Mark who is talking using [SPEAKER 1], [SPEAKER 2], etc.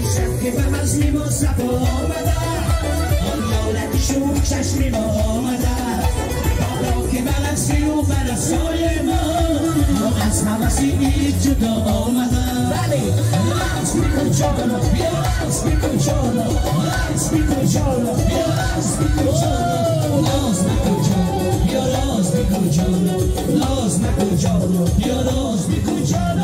[SPEAKER 1] شب که به مزمی مصطفی آمده آن یارک شوق چشمی ما آمده بالا که بلنسی و برسای ما از حوثی اید جدا آمده لنس میکن جانا بیا لنس میکن جانا لنس میکن جانا بیا لنس میکن جانا لاز میکن جانا بیا لاز میکن جانا لاز میکن جانا بیا لاز میکن جانا